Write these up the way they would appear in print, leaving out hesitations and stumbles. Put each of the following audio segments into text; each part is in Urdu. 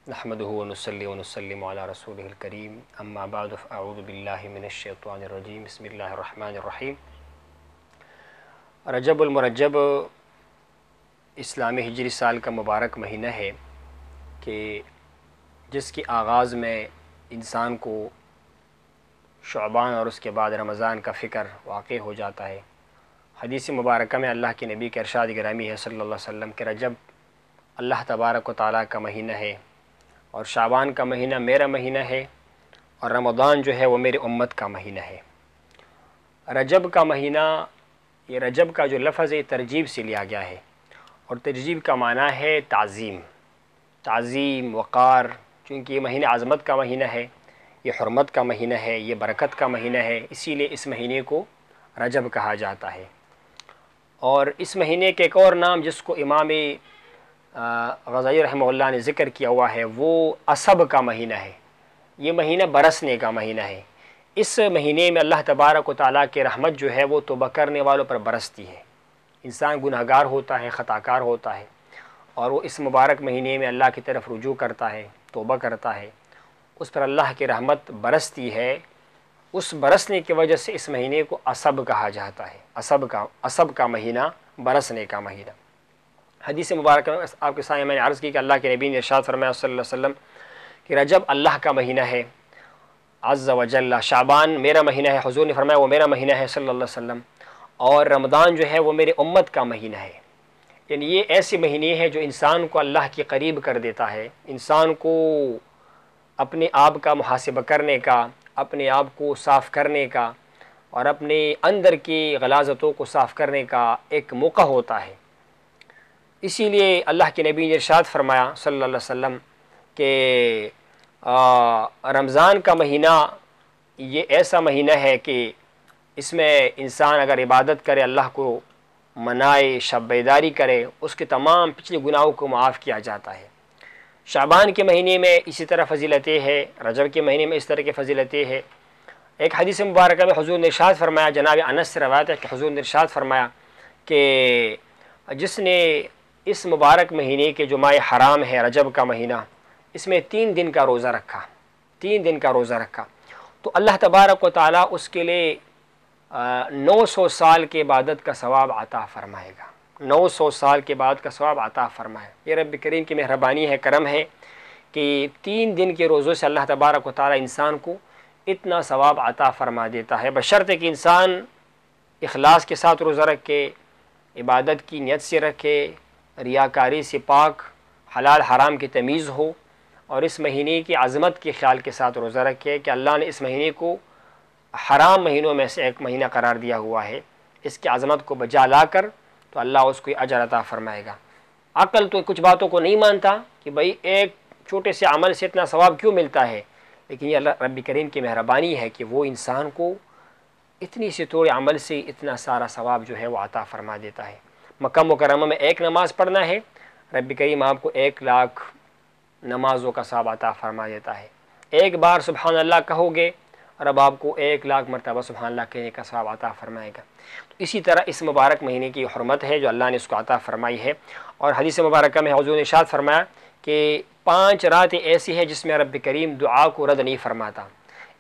نحمده ونصلي ونسلم على رسوله الكريم اما بعد فاعوذ بالله من الشیطان الرجیم بسم اللہ الرحمن الرحیم۔ رجب المرجب اسلامی ہجری سال کا مبارک مہینہ ہے کہ جس کی آغاز میں انسان کو شعبان اور اس کے بعد رمضان کا فکر واقع ہو جاتا ہے۔ حدیث مبارکہ میں اللہ کے نبی کے ارشاد گرامی ہے صلی اللہ علیہ وسلم کہ رجب اللہ تبارک و تعالیٰ کا مہینہ ہے اور شعبان کا مہینہ میرا مہینہ ہے اور رمضان جو ہے وہ میری امت کا مہینہ ہے۔ رجب کا مہینہ، یہ رجب کا جو لفظ ہے ترجیب سے لیا گیا ہے اور ترجیب کا معنی ہے تعظیم وقار، چونکہ یہ مہینہ عظمت کا مہینہ ہے، یہ حرمت کا مہینہ ہے، یہ برکت کا مہینہ ہے، اسی لیے اس مہینے کو رجب کہا جاتا ہے۔ اور اس مہینے کے ایک اور نام جس کو امام غزالی رحمہ اللہ نے ذکر کیا ہوا ہے وہ عصب کا مہینہ ہے۔ یہ مہینہ برسنے کا مہینہ ہے۔ اس مہینے میں اللہ تبارک و تعالیٰ کی رحمت جو ہے وہ توبہ کرنے والوں پر برستی ہے۔ انسان گناہگار ہوتا ہے، خطا کار ہوتا ہے اور وہ اس مبارک مہینے میں اللہ کی طرف رجوع کرتا ہے، توبہ کرتا ہے، اس پر اللہ کی رحمت برستی ہے۔ اس برسنے کی وجہ سے اس مہینے کو عصب کہا جاتا ہے، عصب کا مہینہ، برسنے کا مہینہ۔ حدیث مبارکہ میں آپ کے سامنے میں نے عرض کی کہ اللہ کے نبی نے ارشاد فرمایا صلی اللہ علیہ وسلم کہ رجب اللہ کا مہینہ ہے عز و جل، شعبان میرا مہینہ ہے، حضور نے فرمایا وہ میرا مہینہ ہے صلی اللہ علیہ وسلم، اور رمضان جو ہے وہ میرے امت کا مہینہ ہے۔ یعنی یہ ایسے مہینے ہیں جو انسان کو اللہ کے قریب کر دیتا ہے، انسان کو اپنے آپ کا محاسبہ کرنے کا، اپنے آپ کو صاف کرنے کا اور اپنے اندر کی غلاظتوں کو صاف کرنے کا ایک موقع ہوتا ہے۔ اسی لیے اللہ کے نبی نے ارشاد فرمایا صلی اللہ علیہ وسلم کہ رمضان کا مہینہ یہ ایسا مہینہ ہے کہ اس میں انسان اگر عبادت کرے، اللہ کو منائے، شب بیداری کرے، اس کے تمام پچھلے گناہوں کو معاف کیا جاتا ہے۔ شعبان کے مہینے میں اسی طرح فضیلتیں ہے، رجب کے مہینے میں اس طرح کی فضیلتیں ہے۔ ایک حدیث مبارکہ میں حضور نے ارشاد فرمایا، جناب انس سے روایت ہے کہ حضور نے ارشاد فرمایا کہ جس نے اس مبارک مہینے کے جو ماہ حرام ہے رجب کا مہینہ، اس میں 3 دن کا روزہ رکھا تو اللہ تبارک و تعالیٰ اس کے لیے 900 سال کے عبادت کا ثواب عطا فرمائے گا، 900 سال کے بعد کا ثواب عطا فرمائے۔ یہ رب کریم کی مہربانی ہے، کرم ہے کہ 3 دن کے روزوں سے اللہ تبارک و تعالیٰ انسان کو اتنا ثواب عطا فرما دیتا ہے، بشرطے کہ انسان اخلاص کے ساتھ روزہ رکھے، عبادت کی نیت سے رکھے، ریاکاری سے پاک، حلال حرام کی تمیز ہو اور اس مہینے کی عظمت کے خیال کے ساتھ روزہ رکھے کہ اللہ نے اس مہینے کو حرام مہینوں میں سے ایک مہینہ قرار دیا ہوا ہے، اس کی عظمت کو بجا لا کر تو اللہ اس کو اجر عطا فرمائے گا۔ عقل تو کچھ باتوں کو نہیں مانتا کہ بھئی ایک چھوٹے سے عمل سے اتنا ثواب کیوں ملتا ہے، لیکن یہ اللہ رب کریم کی مہربانی ہے کہ وہ انسان کو اتنی سے تھوڑے عمل سے اتنا سارا ثواب جو ہے وہ عطا فرما دیتا ہے۔ مکہ مکرمہ میں ایک نماز پڑھنا ہے، رب کریم آپ کو 1 لاکھ نمازوں کا ثواب عطا فرما دیتا ہے۔ ایک بار سبحان اللہ کہو گے رب آپ کو 1 لاکھ مرتبہ سبحان اللہ کہنے کا ثواب عطا فرمائے گا۔ تو اسی طرح اس مبارک مہینے کی حرمت ہے جو اللہ نے اس کو عطا فرمائی ہے۔ اور حدیث مبارکہ میں حضور نے ارشاد فرمایا کہ 5 راتیں ایسی ہیں جس میں رب کریم دعا کو رد نہیں فرماتا۔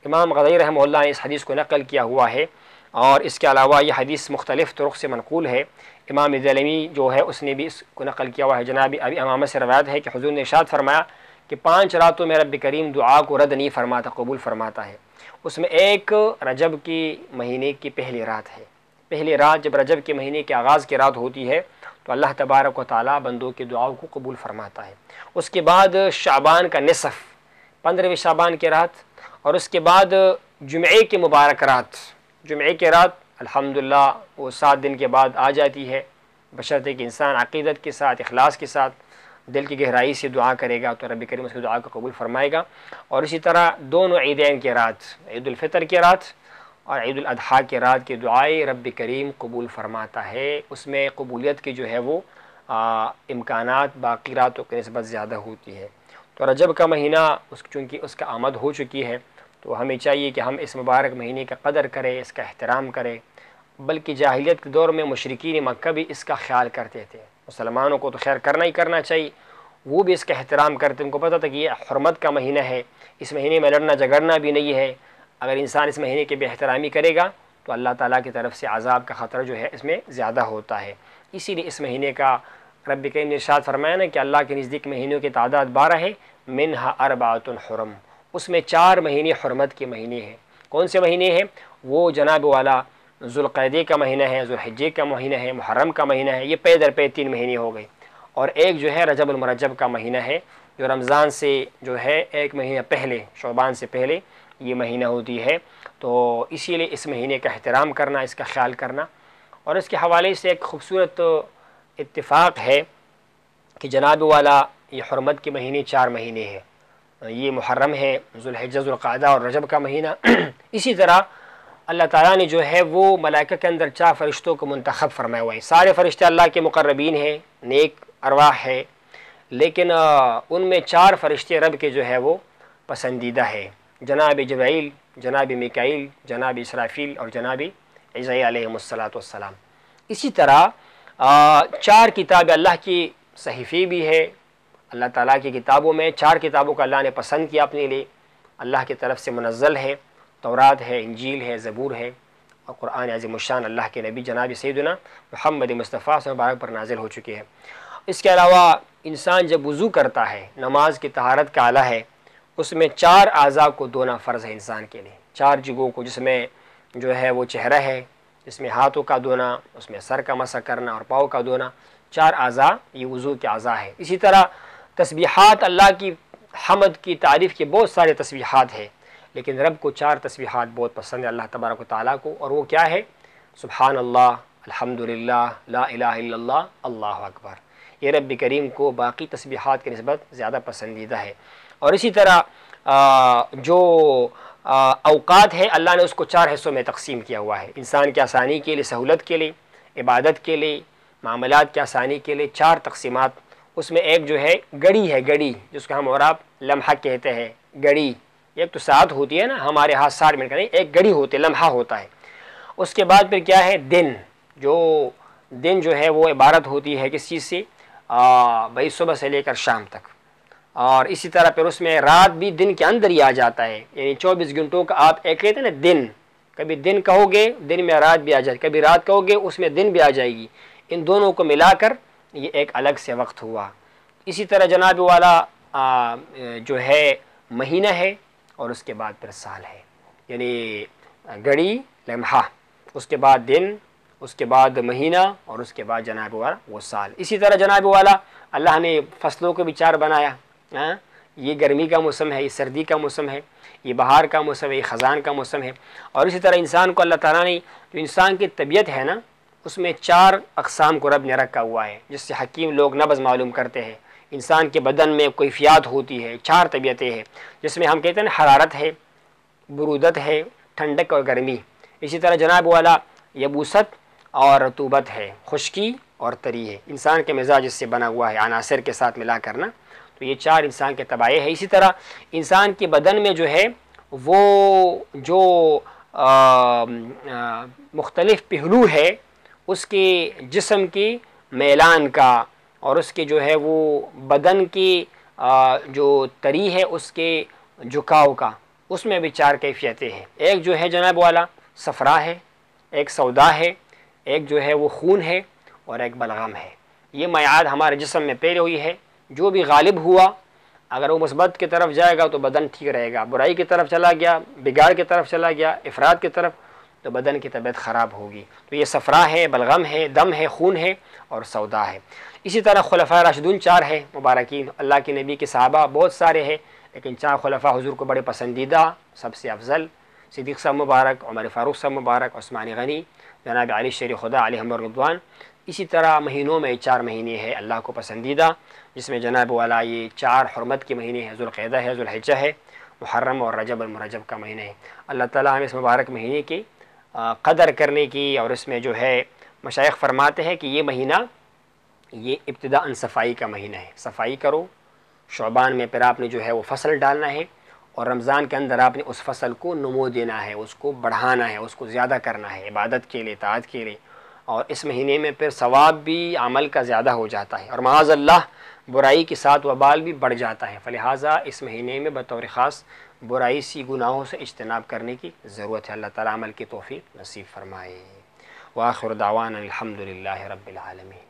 امام غزالی رحمہ اللہ نے اس حدیث کو نقل کیا ہوا ہے اور اس کے علاوہ یہ حدیث مختلف طرق سے منقول ہے۔ امام دلمی جو ہے اس نے بھی اس کو نقل کیا ہوا ہے، جناب ابی امامہ سے روایت ہے کہ حضور نے ارشاد فرمایا کہ 5 راتوں میں رب کریم دعا کو رد نہیں فرماتا، قبول فرماتا ہے۔ اس میں ایک رجب کی مہینے کی پہلی رات ہے۔ پہلی رات جب رجب کے مہینے کے آغاز کی رات ہوتی ہے تو اللہ تبارک و تعالیٰ بندوں کی دعاؤں کو قبول فرماتا ہے۔ اس کے بعد شعبان کا نصف، 15ویں شعبان کی رات، اور اس کے بعد جمعے کی مبارک رات، جمعے کی رات الحمدللہ وہ 7 دن کے بعد آ جاتی ہے، بشرطے کہ انسان عقیدت کے ساتھ، اخلاص کے ساتھ، دل کی گہرائی سے دعا کرے گا تو رب کریم اس کی دعا کو قبول فرمائے گا۔ اور اسی طرح دونوں عیدین کی رات، عید الفطر کی رات اور عید الاضحیٰ کی رات کی دعائیں رب کریم قبول فرماتا ہے۔ اس میں قبولیت کی جو ہے وہ امکانات باقی راتوں کی نسبت زیادہ ہوتی ہے۔ تو رجب کا مہینہ چونکہ اس کا آمد ہو چکی ہے تو ہمیں چاہیے کہ ہم اس مبارک مہینے کا قدر کریں، اس کا احترام کریں، بلکہ جاہلیت کے دور میں مشرکین مکہ بھی اس کا خیال کرتے تھے۔ مسلمانوں کو تو خیر کرنا ہی کرنا چاہیے، وہ بھی اس کا احترام کرتے. ان کو پتہ تھا کہ یہ حرمت کا مہینہ ہے, اس مہینے میں لڑنا جھگڑنا بھی نہیں ہے. اگر انسان اس مہینے کی بے احترامی کرے گا تو اللہ تعالیٰ کی طرف سے عذاب کا خطرہ جو ہے اس میں زیادہ ہوتا ہے. اسی لیے اس مہینے کا رب کریم نے ارشاد فرمایا نا کہ اللہ کے نزدیک مہینوں کی تعداد 12 ہے. منہا اربعۃ حرم, اس میں 4 مہینے حرمت کے مہینے ہیں. کون سے مہینے ہیں؟ وہ جناب والا ذوالقعدہ کا مہینہ ہے, ذوالحجہ کا مہینہ ہے, محرم کا مہینہ ہے. یہ پے در پے 3 مہینے ہو گئے. اور ایک جو ہے رجب المرجب کا مہینہ ہے, جو رمضان سے جو ہے 1 مہینہ پہلے, شعبان سے پہلے یہ مہینہ ہوتی ہے. تو اسی لیے اس مہینے کا احترام کرنا, اس کا خیال کرنا. اور اس کے حوالے سے ایک خوبصورت اتفاق ہے کہ جناب والا یہ حرمت کے مہینے 4 مہینے ہیں. یہ محرم ہے, ذوالحجہ, ذوالقعدہ اور رجب کا مہینہ. اسی طرح اللہ تعالیٰ نے جو ہے وہ ملائکہ کے اندر 4 فرشتوں کو منتخب فرمایا ہوا ہے. سارے فرشتے اللہ کے مقربین ہیں, نیک ارواح ہے, لیکن ان میں 4 فرشتے رب کے جو ہے وہ پسندیدہ ہے. جناب جبرائیل, جناب میکائیل, جناب اسرافیل اور جناب عیسیٰ علیہم السلام. اسی طرح 4 کتاب اللہ کی صحیفے بھی ہے. اللہ تعالیٰ کی کتابوں میں 4 کتابوں کا اللہ نے پسند کیا اپنے لیے, اللہ کی طرف سے منزل ہے. تورات ہے, انجیل ہے, زبور ہے, اور قرآن عظیم الشان اللہ کے نبی جناب سیدنا محمد مصطفیٰ صلی اللہ علیہ وسلم پر نازل ہو چکے ہیں. اس کے علاوہ انسان جب وضو کرتا ہے, نماز کی طہارت کا آلہ ہے, اس میں 4 اعضاء کو دھونا فرض ہے انسان کے لیے. 4 جگہوں کو, جس میں جو ہے وہ چہرہ ہے, اس میں ہاتھوں کا دھونا, اس میں سر کا مسح کرنا اور پاؤں کا دھونا. 4 اعضاء یہ وضو کے اعضاء ہے. اسی طرح تسبیحات, اللہ کی حمد کی تعریف کے بہت سارے تسبیحات ہیں, لیکن رب کو 4 تسبیحات بہت پسند ہے اللہ تبارک و تعالیٰ کو. اور وہ کیا ہے؟ سبحان اللہ, الحمدللہ, لا الہ الا اللہ, اللہ اکبر. یہ رب کریم کو باقی تسبیحات کی نسبت زیادہ پسندیدہ ہے. اور اسی طرح جو اوقات ہے, اللہ نے اس کو 4 حصوں میں تقسیم کیا ہوا ہے. انسان کی آسانی کے لیے, سہولت کے لیے, عبادت کے لیے, معاملات کی آسانی کے لیے 4 تقسیمات. اس میں ایک جو ہے گھڑی ہے, گھڑی جس کو ہم اور آپ لمحہ کہتے ہیں. گھڑی ایک تو ساعت ہوتی ہے نا, ہمارے ہاتھ 60 منٹ کا نہیں, ایک گھڑی ہوتی ہے, لمحہ ہوتا ہے. اس کے بعد پھر کیا ہے؟ دن. دن جو ہے وہ عبارت ہوتی ہے کس چیز سے؟ بھائی صبح سے لے کر شام تک. اور اسی طرح پھر اس میں رات بھی دن کے اندر ہی آ جاتا ہے, یعنی 24 گھنٹوں کا آپ ایک کہتے ہیں نا دن. کبھی دن کہو گے, دن میں رات بھی آ جائے, کبھی رات کہو گے, اس میں دن بھی آ جائے گی. ان دونوں کو ملا کر یہ ایک الگ سے وقت ہوا. اسی طرح جناب والا جو ہے مہینہ ہے, اور اس کے بعد پھر سال ہے, یعنی گھڑی, لمحہ, اس کے بعد دن, اس کے بعد مہینہ, اور اس کے بعد جناب والا وہ سال. اسی طرح جناب والا اللہ نے فصلوں کو بھی 4 بنایا. یہ گرمی کا موسم ہے, یہ سردی کا موسم ہے, یہ بہار کا موسم ہے, یہ خزان کا موسم ہے. اور اسی طرح انسان کو اللہ تعالیٰ نے, جو انسان کی طبیعت ہے نا, اس میں 4 اقسام کو رب نے رکھا ہوا ہے, جس سے حکیم لوگ نبض معلوم کرتے ہیں. انسان کے بدن میں کیفیات ہوتی ہے, 4 طبیعتیں ہیں, جس میں ہم کہتے ہیں حرارت ہے, برودت ہے, ٹھنڈک اور گرمی. اسی طرح جناب والا یبوست اور رطوبت ہے, خشکی اور تری ہے. انسان کے مزاج اس سے بنا ہوا ہے, عناصر کے ساتھ ملا کرنا. تو یہ 4 انسان کے طبائع ہے. اسی طرح انسان کے بدن میں جو ہے وہ جو مختلف پہلو ہے, اس کے جسم کی میلان کا, اور اس کے جو ہے وہ بدن کی جو تری ہے اس کے جھکاؤ کا, اس میں بھی 4 کیفیتیں ہیں. ایک جو ہے جناب والا صفرا ہے, ایک سودا ہے, ایک جو ہے وہ خون ہے, اور ایک بلغم ہے. یہ میعاد ہمارے جسم میں پہلے ہوئی ہے. جو بھی غالب ہوا, اگر وہ مثبت کی طرف جائے گا تو بدن ٹھیک رہے گا, برائی کی طرف چلا گیا, بگاڑ کی طرف چلا گیا, افراد کی طرف, تو بدن کی طبیعت خراب ہوگی. تو یہ صفرا ہے, بلغم ہے, دم ہے, خون ہے, اور سودا ہے. اسی طرح خلفاء راشدون 4 ہے مبارکین. اللہ کے نبی کے صحابہ بہت سارے ہیں, لیکن 4 خلفاء حضور کو بڑے پسندیدہ, سب سے افضل صدیق صاحب مبارک, عمر فاروق صاحب مبارک, عثمان غنی, جناب علی شیر خدا علیہم الرضوان. اسی طرح مہینوں میں 4 مہینے ہیں اللہ کو پسندیدہ, جس میں جناب والا یہ 4 حرمت کے مہینے ہیں, ذوالقعدہ ہے, ذوالحجہ ہے, محرم اور رجب المرجب کا مہینہ ہے. اللہ تعالیٰ ہمیں اس مبارک مہینے کی قدر کرنے کی, اور اس میں جو ہے مشائخ فرماتے ہیں کہ یہ مہینہ یہ ابتداءً صفائی کا مہینہ ہے. صفائی کرو, شعبان میں پھر آپ نے جو ہے وہ فصل ڈالنا ہے, اور رمضان کے اندر آپ نے اس فصل کو نمو دینا ہے, اس کو بڑھانا ہے, اس کو زیادہ کرنا ہے عبادت کے لیے, طاعت کے لیے. اور اس مہینے میں پھر ثواب بھی عمل کا زیادہ ہو جاتا ہے، اور معاذ اللہ برائی کے ساتھ وبال بھی بڑھ جاتا ہے۔ فلہٰذا اس مہینے میں بطور خاص برائی سی گناہوں سے اجتناب کرنے کی ضرورت ہے۔ اللہ تعالیٰ عمل کی توفیق نصیب فرمائے۔ وآخر دعوانا الحمد للہ رب العالمین۔